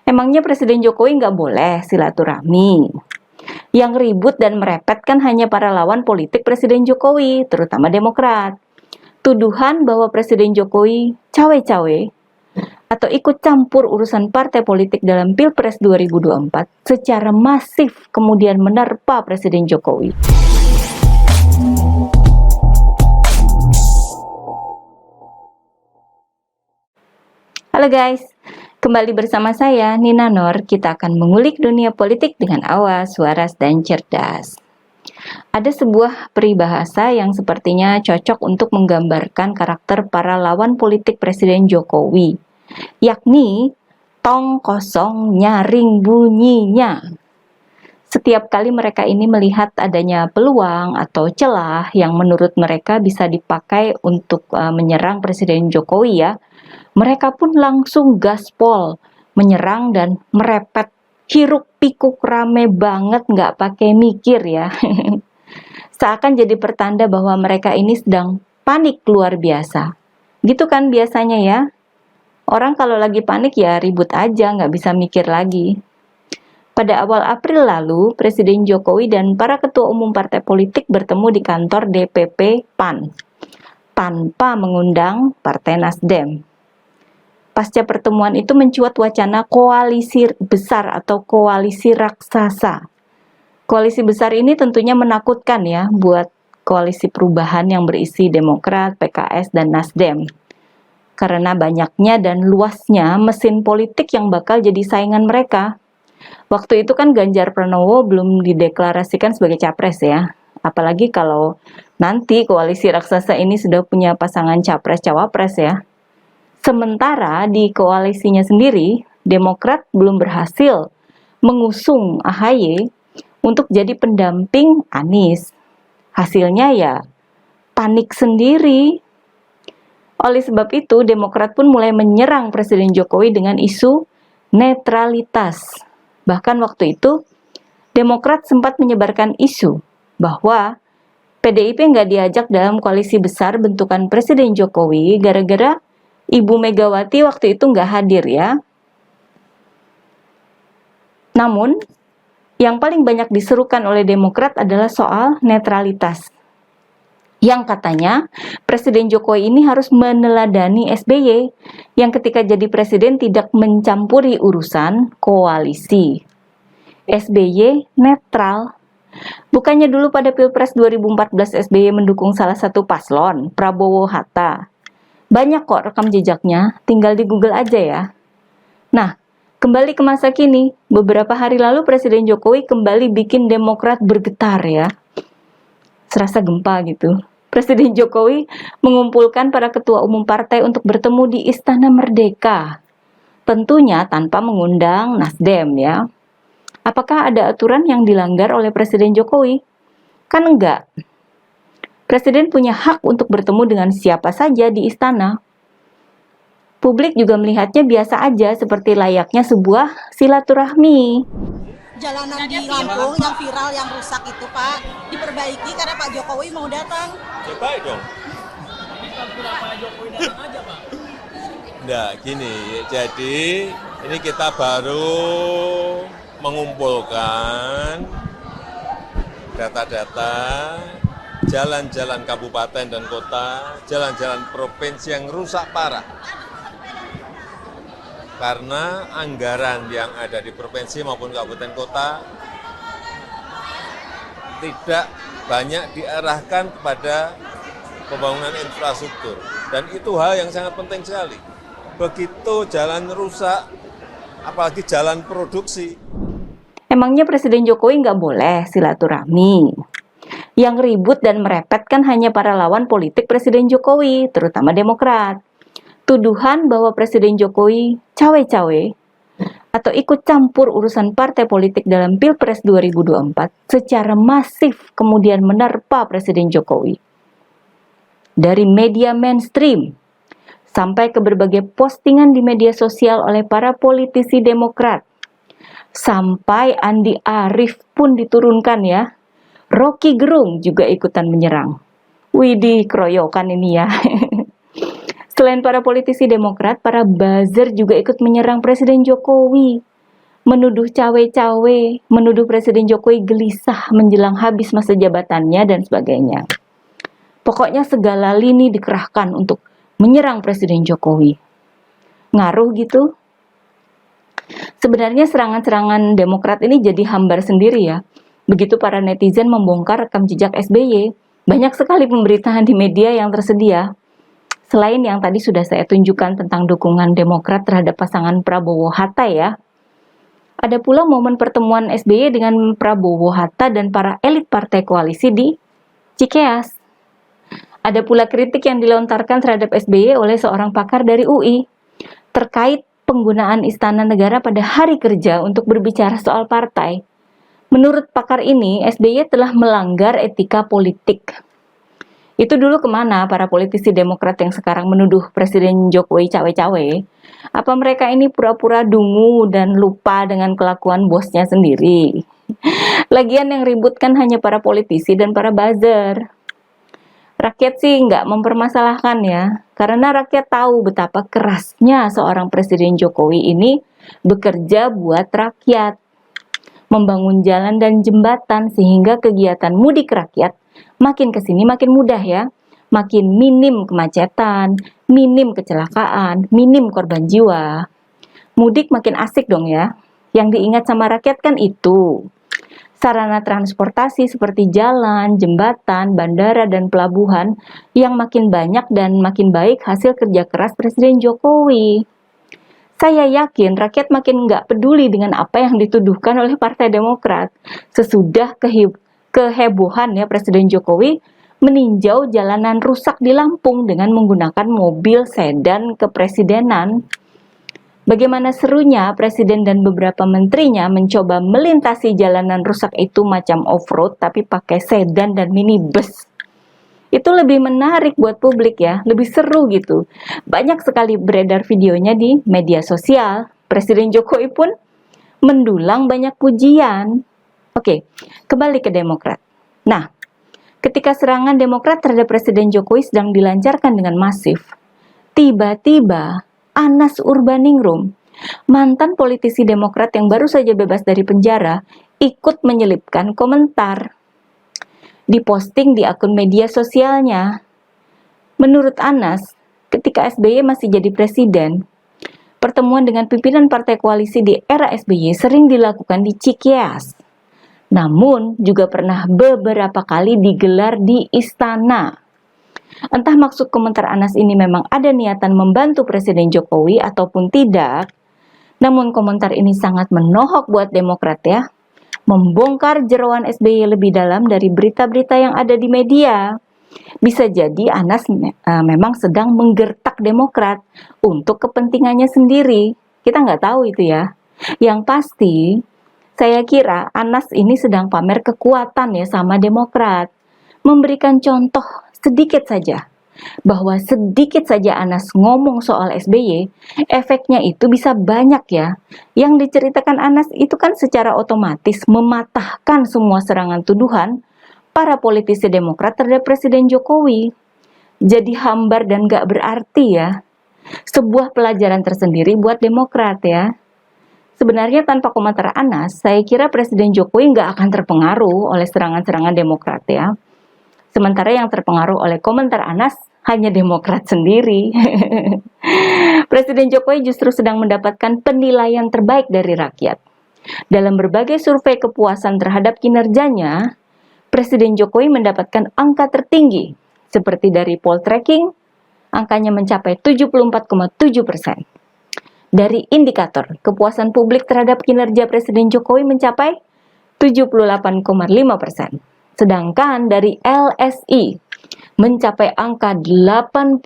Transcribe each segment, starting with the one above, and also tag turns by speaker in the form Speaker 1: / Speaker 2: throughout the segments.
Speaker 1: Emangnya Presiden Jokowi nggak boleh silaturahmi? Yang ribut dan merepet kan hanya para lawan politik Presiden Jokowi, terutama Demokrat. Tuduhan bahwa Presiden Jokowi cawe-cawe atau ikut campur urusan partai politik dalam Pilpres 2024 secara masif kemudian menerpa Presiden Jokowi. Halo guys, kembali bersama saya Nina Nur. Kita akan mengulik dunia politik dengan awas, waras, dan cerdas. Ada sebuah peribahasa yang sepertinya cocok untuk menggambarkan karakter para lawan politik Presiden Jokowi, yakni tong kosong nyaring bunyinya. Setiap kali mereka ini melihat adanya peluang atau celah yang menurut mereka bisa dipakai untuk menyerang Presiden Jokowi ya, mereka pun langsung gaspol, menyerang dan merepet, hiruk pikuk rame banget nggak pakai mikir ya. Seakan jadi pertanda bahwa mereka ini sedang panik luar biasa. Gitu kan biasanya ya. Orang kalau lagi panik ya ribut aja, nggak bisa mikir lagi. Pada awal April lalu, Presiden Jokowi dan para ketua umum partai politik bertemu di kantor DPP PAN tanpa mengundang Partai Nasdem. Pasca pertemuan itu mencuat wacana koalisi besar atau koalisi raksasa. Koalisi besar ini tentunya menakutkan ya buat koalisi perubahan yang berisi Demokrat, PKS, dan Nasdem. Karena banyaknya dan luasnya mesin politik yang bakal jadi saingan mereka. Waktu itu kan Ganjar Pranowo belum dideklarasikan sebagai capres ya. Apalagi kalau nanti koalisi raksasa ini sudah punya pasangan capres-cawapres ya. Sementara di koalisinya sendiri, Demokrat belum berhasil mengusung AHY untuk jadi pendamping Anies. Hasilnya ya panik sendiri. Oleh sebab itu, Demokrat pun mulai menyerang Presiden Jokowi dengan isu netralitas. Bahkan waktu itu, Demokrat sempat menyebarkan isu bahwa PDIP nggak diajak dalam koalisi besar bentukan Presiden Jokowi gara-gara Ibu Megawati waktu itu nggak hadir ya. Namun, yang paling banyak diserukan oleh Demokrat adalah soal netralitas. Yang katanya, Presiden Jokowi ini harus meneladani SBY yang ketika jadi presiden tidak mencampuri urusan koalisi. SBY netral. Bukannya dulu pada Pilpres 2014 SBY mendukung salah satu paslon, Prabowo Hatta. Banyak kok rekam jejaknya, tinggal di Google aja ya. Nah, kembali ke masa kini, beberapa hari lalu Presiden Jokowi kembali bikin Demokrat bergetar ya. Serasa gempa gitu. Presiden Jokowi mengumpulkan para ketua umum partai untuk bertemu di Istana Merdeka. Tentunya tanpa mengundang Nasdem ya. Apakah ada aturan yang dilanggar oleh Presiden Jokowi? Kan enggak. Presiden punya hak untuk bertemu dengan siapa saja di istana. Publik juga melihatnya biasa aja seperti layaknya sebuah silaturahmi.
Speaker 2: Jalanan di Lampung yang viral, yang rusak itu Pak, diperbaiki karena Pak Jokowi mau datang.
Speaker 3: Ya baik dong. Nah gini, jadi ini kita baru mengumpulkan data-data jalan-jalan kabupaten dan kota, jalan-jalan provinsi yang rusak parah. Karena anggaran yang ada di provinsi maupun kabupaten kota tidak banyak diarahkan kepada pembangunan infrastruktur. Dan itu hal yang sangat penting sekali. Begitu jalan rusak, apalagi jalan produksi.
Speaker 1: Emangnya Presiden Jokowi nggak boleh silaturahmi? Yang ribut dan merepet kan hanya para lawan politik Presiden Jokowi, terutama Demokrat. Tuduhan bahwa Presiden Jokowi cawe-cawe atau ikut campur urusan partai politik dalam Pilpres 2024 secara masif kemudian menerpa Presiden Jokowi. Dari media mainstream sampai ke berbagai postingan di media sosial oleh para politisi Demokrat. Sampai Andi Arief pun diturunkan ya. Rocky Gerung juga ikutan menyerang. Widih, keroyokan ini ya. Selain para politisi Demokrat, para buzzer juga ikut menyerang Presiden Jokowi. menuduh cawe-cawe, menuduh Presiden Jokowi gelisah menjelang habis masa jabatannya dan sebagainya. Pokoknya segala lini dikerahkan untuk menyerang Presiden Jokowi. Ngaruh gitu? Sebenarnya serangan-serangan Demokrat ini jadi hambar sendiri ya. Begitu para netizen membongkar rekam jejak SBY, banyak sekali pemberitaan di media yang tersedia. Selain yang tadi sudah saya tunjukkan tentang dukungan Demokrat terhadap pasangan Prabowo-Hatta ya, ada pula momen pertemuan SBY dengan Prabowo-Hatta dan para elit partai koalisi di Cikeas. Ada pula kritik yang dilontarkan terhadap SBY oleh seorang pakar dari UI terkait penggunaan Istana Negara pada hari kerja untuk berbicara soal partai. Menurut pakar ini, SBY telah melanggar etika politik. Itu dulu kemana para politisi Demokrat yang sekarang menuduh Presiden Jokowi cawe-cawe? Apa mereka ini pura-pura dungu dan lupa dengan kelakuan bosnya sendiri? Lagian yang ribut kan hanya para politisi dan para buzzer. Rakyat sih nggak mempermasalahkan ya, karena rakyat tahu betapa kerasnya seorang Presiden Jokowi ini bekerja buat rakyat. Membangun jalan dan jembatan sehingga kegiatan mudik rakyat makin kesini makin mudah ya, makin minim kemacetan, minim kecelakaan, minim korban jiwa. Mudik makin asik dong ya. Yang diingat sama rakyat kan itu. Sarana transportasi seperti jalan, jembatan, bandara, dan pelabuhan yang makin banyak dan makin baik hasil kerja keras Presiden Jokowi. Saya yakin rakyat makin nggak peduli dengan apa yang dituduhkan oleh Partai Demokrat. Sesudah kehebohan ya Presiden Jokowi meninjau jalanan rusak di Lampung dengan menggunakan mobil sedan kepresidenan. Bagaimana serunya Presiden dan beberapa menterinya mencoba melintasi jalanan rusak itu macam off-road tapi pakai sedan dan minibus. Itu lebih menarik buat publik ya, lebih seru gitu. Banyak sekali beredar videonya di media sosial. Presiden Jokowi pun mendulang banyak pujian. Oke, kembali ke Demokrat. Nah, ketika serangan Demokrat terhadap Presiden Jokowi sedang dilancarkan dengan masif, tiba-tiba Anas Urbaningrum, mantan politisi Demokrat yang baru saja bebas dari penjara, ikut menyelipkan komentar. Diposting di akun media sosialnya. Menurut Anas, ketika SBY masih jadi presiden, pertemuan dengan pimpinan partai koalisi di era SBY sering dilakukan di Cikeas. Namun, juga pernah beberapa kali digelar di istana. Entah maksud komentar Anas ini memang ada niatan membantu Presiden Jokowi ataupun tidak, namun komentar ini sangat menohok buat Demokrat ya. Membongkar jeroan SBY lebih dalam dari berita-berita yang ada di media. Bisa jadi Anas memang sedang menggertak Demokrat untuk kepentingannya sendiri. Kita nggak tahu itu ya. Yang pasti, saya kira Anas ini sedang pamer kekuatan ya sama Demokrat. Memberikan contoh sedikit saja. Bahwa sedikit saja Anas ngomong soal SBY, efeknya itu bisa banyak ya. Yang diceritakan Anas itu kan secara otomatis mematahkan semua serangan tuduhan para politisi Demokrat terhadap Presiden Jokowi. Jadi hambar dan gak berarti ya. Sebuah pelajaran tersendiri buat Demokrat ya. Sebenarnya tanpa komentar Anas, saya kira Presiden Jokowi gak akan terpengaruh oleh serangan-serangan Demokrat ya. Sementara yang terpengaruh oleh komentar Anas hanya Demokrat sendiri. Presiden Jokowi justru sedang mendapatkan penilaian terbaik dari rakyat. Dalam berbagai survei kepuasan terhadap kinerjanya, Presiden Jokowi mendapatkan angka tertinggi, seperti dari Poltreking, angkanya mencapai 74,7%. Dari indikator kepuasan publik terhadap kinerja Presiden Jokowi mencapai 78,5%. Sedangkan dari LSI mencapai angka 82%.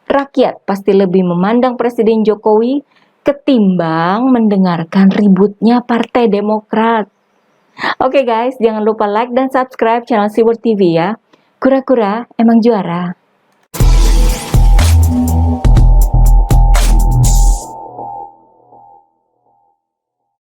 Speaker 1: Rakyat pasti lebih memandang Presiden Jokowi ketimbang mendengarkan ributnya Partai Demokrat. Oke guys, jangan lupa like dan subscribe channel Siwur TV ya. Kura-kura emang juara.